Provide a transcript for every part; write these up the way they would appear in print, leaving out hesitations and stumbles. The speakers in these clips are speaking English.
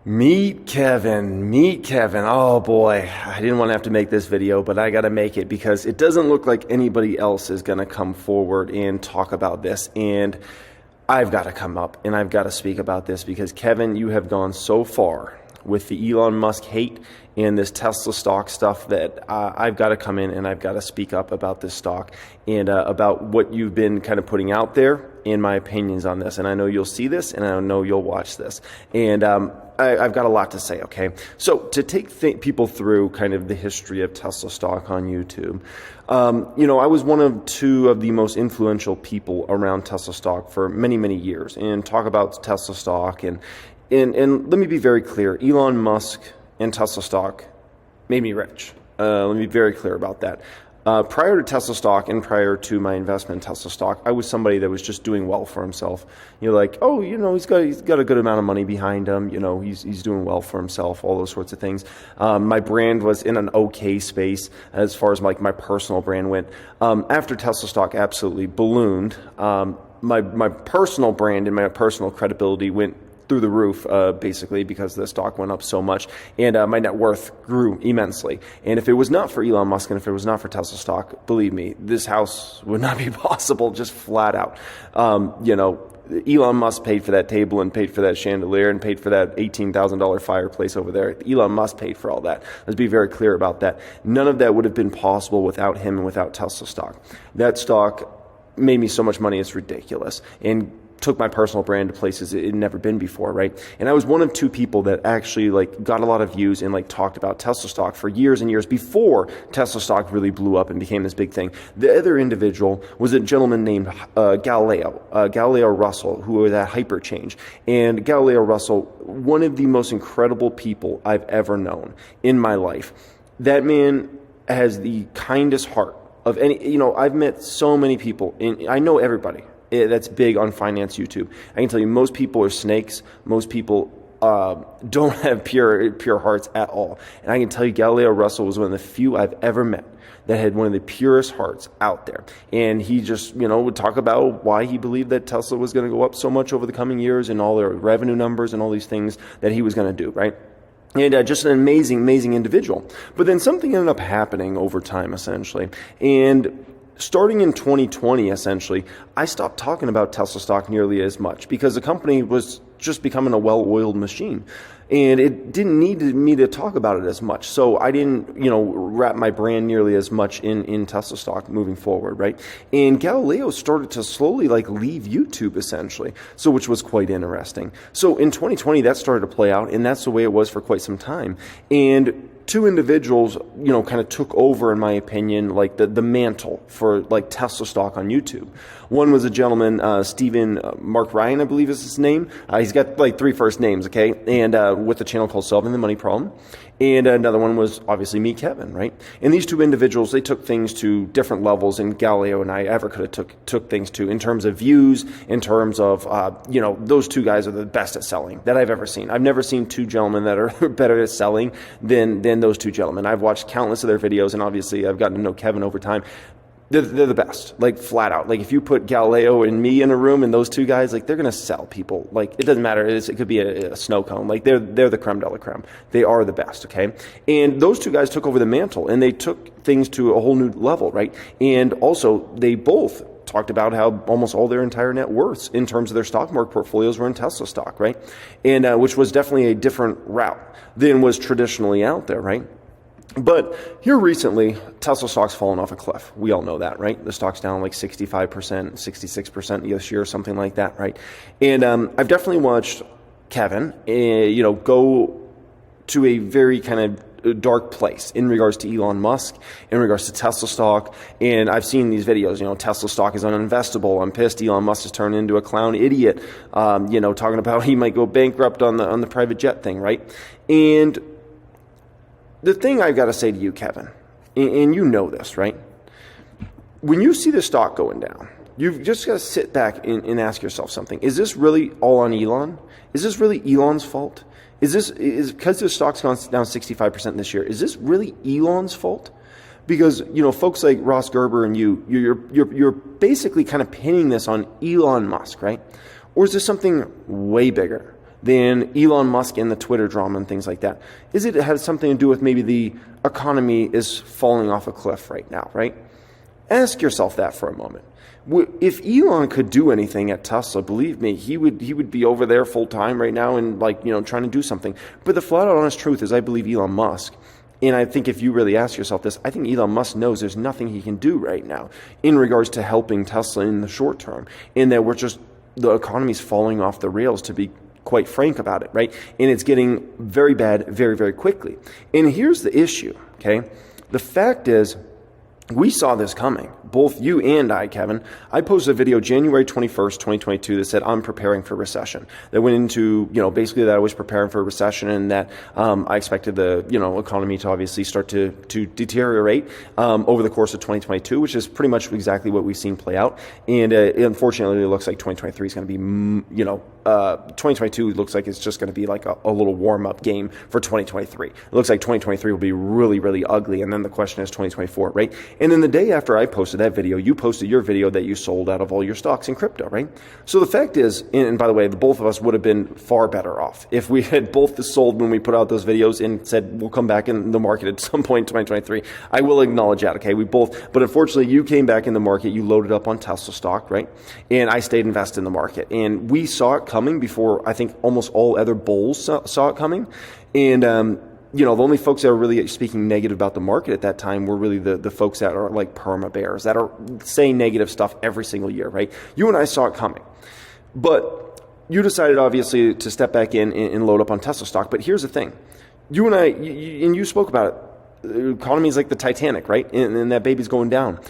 Meet Kevin, meet Kevin. Oh boy, I didn't want to have to make this video, but I got to make it because it doesn't look like anybody else is going to come forward and talk about this. And I've got to come up and I've got to speak about this because Kevin, you have gone so far with the Elon Musk hate and this Tesla stock stuff that I've got to come in and I've got to speak up about this stock and about what you've been kind of putting out there and my opinions on this. And I know you'll see this and I know you'll watch this. And I've got a lot to say, okay? So to take people through kind of the history of Tesla stock on YouTube, I was one of two of the most influential people around Tesla stock for many, many years and talk about Tesla stock. And let me be very clear, Elon Musk and Tesla stock made me rich. Let me be very clear about that. Prior to Tesla stock and prior to my investment in Tesla stock, I was somebody that was just doing well for himself. You're like, oh, he's got a good amount of money behind him. He's doing well for himself, all those sorts of things. My brand was in an okay space as far as like my personal brand went. After Tesla stock absolutely ballooned, my personal brand and my personal credibility went through the roof, basically, because the stock went up so much, and my net worth grew immensely. And if it was not for Elon Musk and if it was not for Tesla stock, believe me, this house would not be possible, just flat out. Elon Musk paid for that table and paid for that chandelier and paid for that $18,000 fireplace over there. Elon Musk paid for all that. Let's be very clear about that. None of that would have been possible without him and without Tesla stock. That stock made me so much money, it's ridiculous. And took my personal brand to places it had never been before, right? And I was one of two people that actually got a lot of views and talked about Tesla stock for years and years before Tesla stock really blew up and became this big thing. The other individual was a gentleman named Galileo Russell, who was at Hyperchange. And Galileo Russell, one of the most incredible people I've ever known in my life. That man has the kindest heart of any, I've met so many people, and I know everybody that's big on finance YouTube. I can tell you most people are snakes. Most people don't have pure hearts at all. And I can tell you Galileo Russell was one of the few I've ever met that had one of the purest hearts out there. And he just, would talk about why he believed that Tesla was going to go up so much over the coming years and all their revenue numbers and all these things that he was going to do, right? And just an amazing, amazing individual. But then something ended up happening over time, essentially. And starting in 2020, essentially, I stopped talking about Tesla stock nearly as much because the company was just becoming a well-oiled machine. And it didn't need me to talk about it as much. So I didn't, wrap my brand nearly as much in Tesla stock moving forward, right? And Galileo started to slowly leave YouTube essentially, so which was quite interesting. So in 2020, that started to play out, and that's the way it was for quite some time. And two individuals, kind of took over, in my opinion, the mantle for Tesla stock on YouTube. One was a gentleman, Stephen Mark Ryan, I believe is his name. He's got three first names, okay, and with a channel called Solving the Money Problem. And another one was obviously Meet Kevin, right? And these two individuals, they took things to different levels than Galileo and I ever could have took things to in terms of views, in terms of, those two guys are the best at selling that I've ever seen. I've never seen two gentlemen that are better at selling than those two gentlemen. I've watched countless of their videos, and obviously I've gotten to know Kevin over time. They're the best, flat out. If you put Galileo and me in a room and those two guys, they're going to sell people. It doesn't matter. It could be a snow cone. They're the creme de la creme. They are the best, okay? And those two guys took over the mantle, and they took things to a whole new level, right? And also, they both talked about how almost all their entire net worths in terms of their stock market portfolios were in Tesla stock, right? And which was definitely a different route than was traditionally out there, right? But here recently, Tesla stock's fallen off a cliff. We all know that, right? The stock's down 65%, 66% this year, something like that, right? And I've definitely watched Kevin, go to a very kind of dark place in regards to Elon Musk, in regards to Tesla stock. And I've seen these videos, Tesla stock is uninvestable. I'm pissed Elon Musk has turned into a clown idiot, talking about he might go bankrupt on the private jet thing, right? And the thing I've got to say to you, Kevin, and you know this, right? When you see the stock going down, you've just got to sit back and ask yourself something. Is this really all on Elon? Is this really Elon's fault? Is because the stock's gone down 65% this year, is this really Elon's fault? Because, folks like Ross Gerber and you're basically kind of pinning this on Elon Musk, right? Or is this something way bigger than Elon Musk and the Twitter drama and things like that? Is it has something to do with maybe the economy is falling off a cliff right now, right? Ask yourself that for a moment. If Elon could do anything at Tesla, believe me, he would be over there full time right now and trying to do something. But the flat out honest truth is I believe Elon Musk, and I think if you really ask yourself this, I think Elon Musk knows there's nothing he can do right now in regards to helping Tesla in the short term, in that the economy's falling off the rails, to be quite frank about it, right? And it's getting very bad very, very quickly. And here's the issue, okay? The fact is, we saw this coming, both you and I, Kevin. I posted a video January 21st, 2022 that said, I'm preparing for recession. That went into, basically that I was preparing for a recession and that I expected the, economy to obviously start to deteriorate over the course of 2022, which is pretty much exactly what we've seen play out. And unfortunately, it looks like 2023 is going to be, 2022 looks like it's just going to be like a little warm-up game for 2023. It looks like 2023 will be really, really ugly. And then the question is 2024, right? And then the day after I posted that video, you posted your video that you sold out of all your stocks in crypto, right? So the fact is, and by the way, the both of us would have been far better off if we had both sold when we put out those videos and said, we'll come back in the market at some point in 2023. I will acknowledge that, okay? But unfortunately, you came back in the market, you loaded up on Tesla stock, right? And I stayed invested in the market. And we saw it coming before I think almost all other bulls saw it coming. And, the only folks that are really speaking negative about the market at that time were really the folks that are like perma bears, that are saying negative stuff every single year, right? You and I saw it coming. But you decided, obviously, to step back in and load up on Tesla stock. But here's the thing. You and I, and you spoke about it. The economy is like the Titanic, right? And that baby's going down.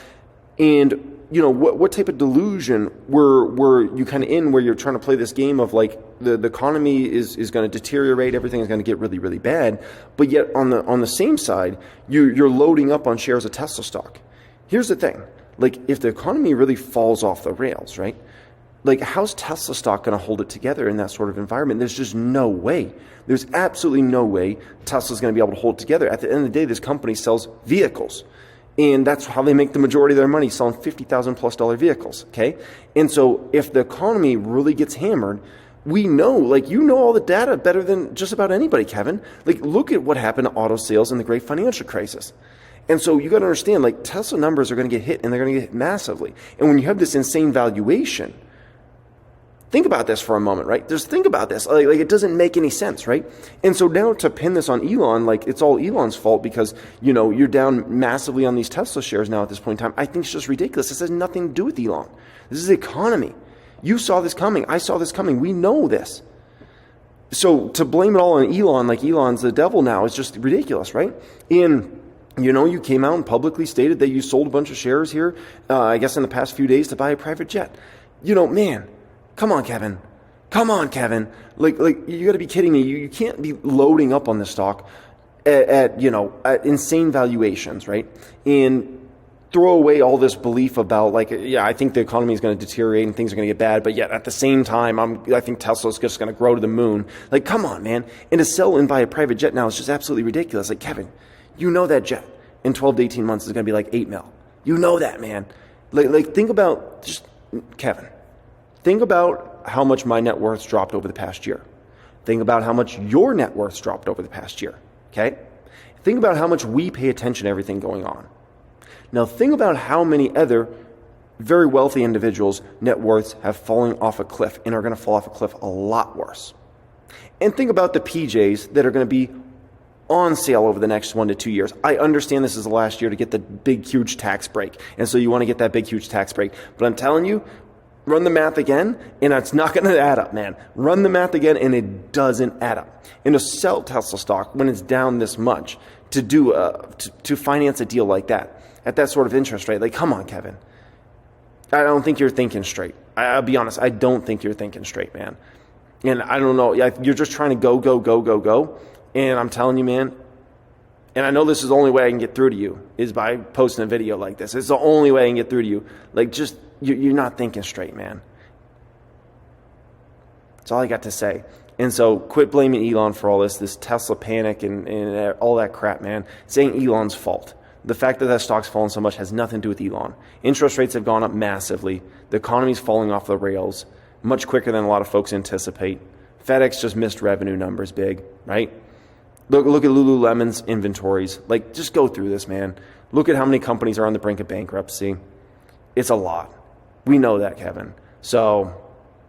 And what type of delusion were you kind of in, where you're trying to play this game of like the economy is going to deteriorate, everything is going to get really, really bad, but yet on the same side, you're loading up on shares of Tesla stock. Here's the thing, like if the economy really falls off the rails, right? Like how's Tesla stock going to hold it together in that sort of environment? There's just no way. There's absolutely no way Tesla's going to be able to hold it together. At the end of the day, this company sells vehicles. And that's how they make the majority of their money, selling $50,000+ vehicles, okay? And so if the economy really gets hammered, we know, all the data better than just about anybody, Kevin. Like, look at what happened to auto sales in the great financial crisis. And so you got to understand, like, Tesla numbers are going to get hit, and they're going to get hit massively. And when you have this insane valuation, think about this for a moment, right? Just think about this. Like it doesn't make any sense, right? And so now to pin this on Elon, like it's all Elon's fault because, you're down massively on these Tesla shares now at this point in time. I think it's just ridiculous. This has nothing to do with Elon. This is the economy. You saw this coming. I saw this coming. We know this. So to blame it all on Elon, like Elon's the devil now, is just ridiculous, right? And you came out and publicly stated that you sold a bunch of shares here, I guess in the past few days to buy a private jet. Man. Come on, Kevin. Like you got to be kidding me. You can't be loading up on this stock at insane valuations, right? And throw away all this belief about I think the economy is going to deteriorate and things are going to get bad, but yet at the same time, I think Tesla's just going to grow to the moon. Like, come on, man. And to sell and buy a private jet now is just absolutely ridiculous. Like, Kevin, that jet in 12 to 18 months is going to be like $8 million. You know that, man. Like think about Kevin. Think about how much my net worth's dropped over the past year. Think about how much your net worth's dropped over the past year, okay? Think about how much we pay attention to everything going on. Now think about how many other very wealthy individuals' net worths have fallen off a cliff and are going to fall off a cliff a lot worse. And think about the PJs that are going to be on sale over the next 1 to 2 years. I understand this is the last year to get the big, huge tax break. And so you want to get that big, huge tax break. But I'm telling you, run the math again, and it's not going to add up, man. Run the math again, and it doesn't add up. And to sell Tesla stock when it's down this much, to finance a deal like that, at that sort of interest rate, like, come on, Kevin. I don't think you're thinking straight. I'll be honest, I don't think you're thinking straight, man. And I don't know, you're just trying to go. And I'm telling you, man, and I know this is the only way I can get through to you, is by posting a video like this. It's the only way I can get through to you. You're not thinking straight, man. That's all I got to say. And so quit blaming Elon for all this Tesla panic and all that crap, man. It's ain't Elon's fault. The fact that stock's fallen so much has nothing to do with Elon. Interest rates have gone up massively. The economy's falling off the rails much quicker than a lot of folks anticipate. FedEx just missed revenue numbers big, right? Look at Lululemon's inventories. Like, just go through this, man. Look at how many companies are on the brink of bankruptcy. It's a lot. We know that, Kevin. So,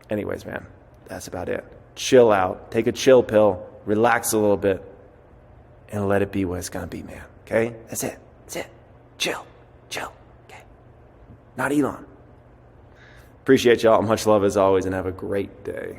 anyways, man, that's about it. Chill out. Take a chill pill. Relax a little bit. And let it be what it's going to be, man. Okay? That's it. That's it. Chill. Okay? Not Elon. Appreciate y'all. Much love as always, and have a great day.